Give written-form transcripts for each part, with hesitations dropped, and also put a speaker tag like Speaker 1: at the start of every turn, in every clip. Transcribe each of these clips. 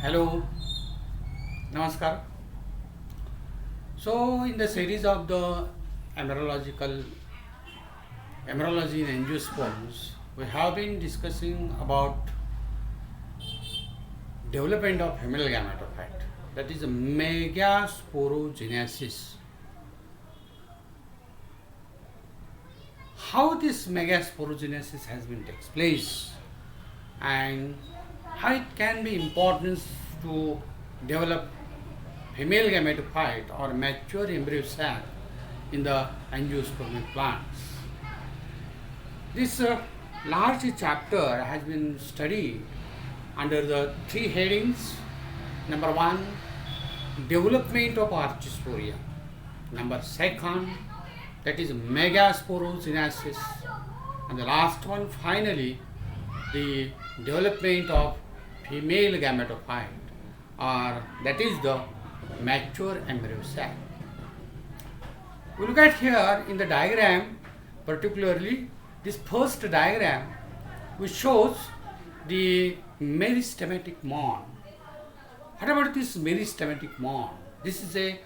Speaker 1: Hello, Namaskar. So, in the series of the embryological embryology in angiosperms, we have been discussing about development of female gametophyte, that is megasporogenesis. How this megasporogenesis has been takes place and how it can be important to develop female gametophyte or mature embryo sac in the angiospermic plants. This large chapter has been studied under the three headings. Number one, development of archisporia. Number second, that is megasporogenesis. And the last one, finally, the development of female gametophyte, or that is the mature embryo sac. We look at here in the diagram, particularly this first diagram, which shows the meristematic mound. What about this meristematic mound? This is a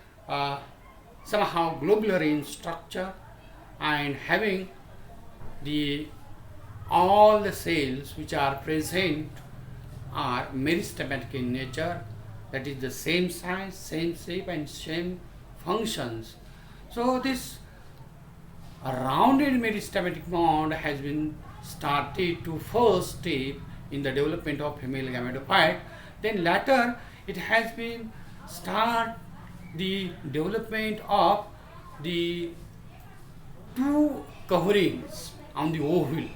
Speaker 1: somehow globular in structure and having the all the cells which are present are meristematic in nature, that is the same size, same shape and same functions. So this rounded meristematic mound has been started to first step in the development of female gametophyte. Then later it has been start the development of the two coverings on the ovule,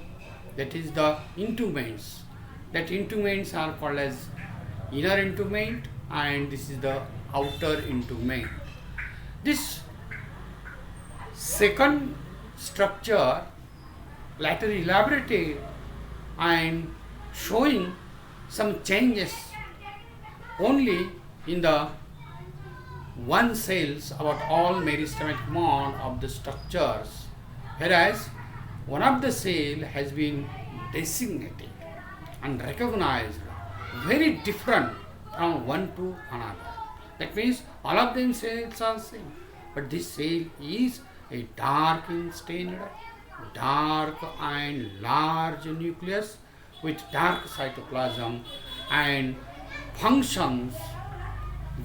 Speaker 1: that is the intuments. That intuments are called as inner intument and this is the outer intument. This second structure later elaborated and showing some changes only in the one cells about all meristematic mound of the structures, whereas one of the cell has been designated and recognized very different from one to another. That means all of them cells are same, but this cell is a dark in stained, dark and large nucleus with dark cytoplasm and functions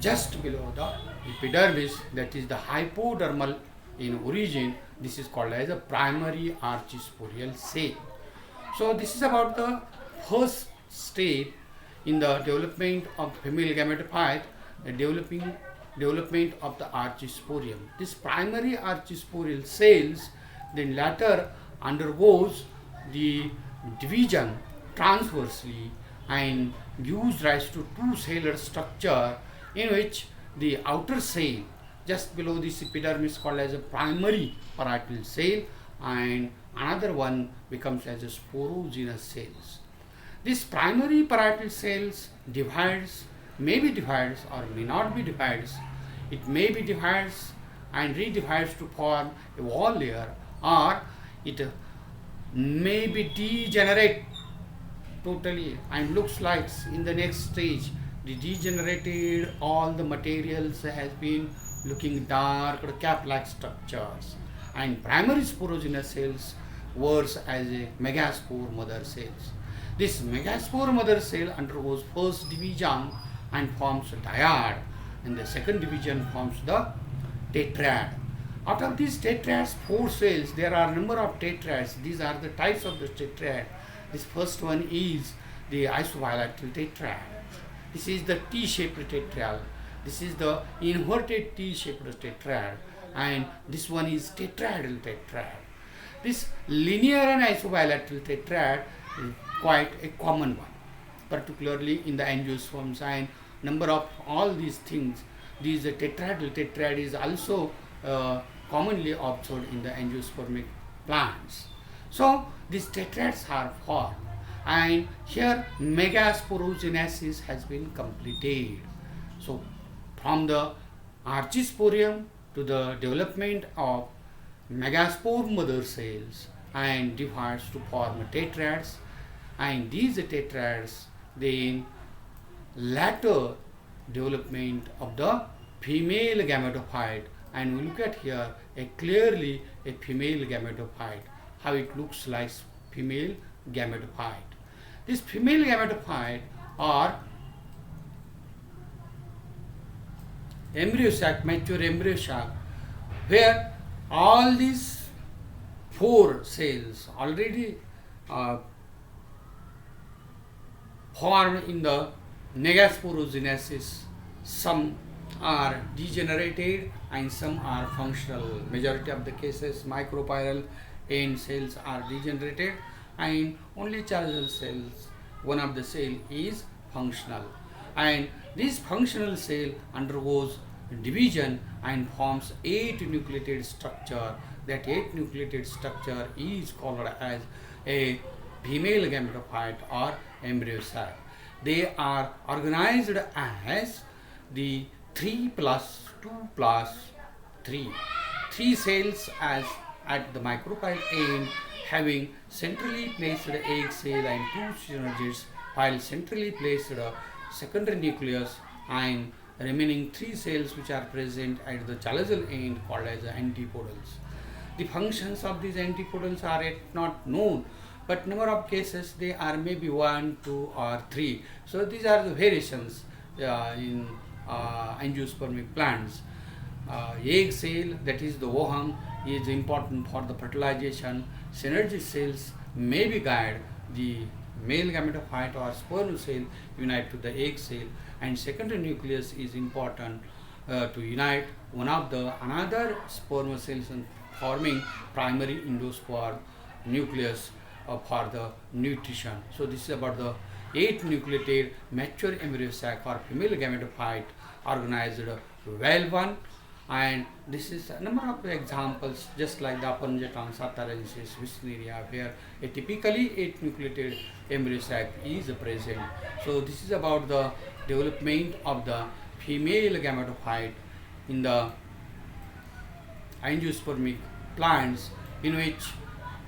Speaker 1: just below the epidermis, that is the hypodermal in origin. This is called as a primary archisporial cell. So this is about the first step in the development of female gametophyte, the development of the archisporium. This primary archisporial cells then later undergoes the division transversely and gives rise to two-celled structure in which the outer cell just below this epidermis called as a primary parietal cell and another one becomes as a sporogenous cells. This primary parietal cells divides, maybe divides or may not be divides. It may be divides and redivides to form a wall layer, or it may be degenerate totally and looks like in the next stage the degenerated all the materials has been looking dark or cap-like structures, and primary sporogenous cells works as a megaspore mother cells. This megaspore mother cell undergoes first division and forms a dyad, and the second division forms the tetrad. Out of these tetrads, four cells, there are a number of tetrads. These are the types of the tetrad. This first one is the isobilateral tetrad. This is the T-shaped tetrad. This is the inverted T-shaped tetrad, and this one is tetrahedral tetrad. This linear and isobilateral tetrad is quite a common one, particularly in the angiosperms, and number of all these things. These tetrahedral tetrad is also commonly observed in the angiospermic plants. So these tetrads are formed, and here megasporogenesis has been completed. So from the archisporium to the development of megaspore mother cells and divides to form tetrads, and these tetrads then later development of the female gametophyte, and we look at here clearly a female gametophyte, how it looks like female gametophyte. This female gametophyte are embryo sac, mature embryo sac, where all these 4 cells already formed in the megasporogenesis. Some are degenerated and some are functional. Majority of the cases micropyral end cells are degenerated and only chalazial cells, one of the cell is functional. And this functional cell undergoes division and forms 8 nucleated structure. That 8 nucleated structure is called as a female gametophyte or embryo sac. They are organized as the 3 plus 2 plus 3. 3 cells as at the micropyle end, having centrally placed egg cell and 2 synergids, while centrally placed secondary nucleus, and remaining 3 cells which are present at the chalazial end called as antipodals. The functions of these antipodals are yet not known, but number of cases they are maybe 1, 2 or 3. So these are the variations in angiospermic plants. Egg cell, that is the ovum, is important for the fertilization. Synergy cells maybe guide the male gametophyte or sperm cell unite to the egg cell, and secondary nucleus is important to unite one of the another sperm cells and forming primary endosperm nucleus for the nutrition. So this is about the 8 nucleated mature embryo sac or female gametophyte organized well one. And this is a number of examples, just like the Apunjaton, Satarensis, Wisneria, where a typically 8 nucleated embryo sac is present. So this is about the development of the female gametophyte in the angiospermic plants, in which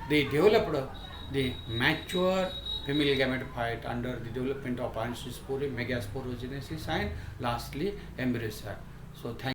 Speaker 1: they developed the mature female gametophyte under the development of angiospermic megasporogenesis, and lastly embryo sac. So thank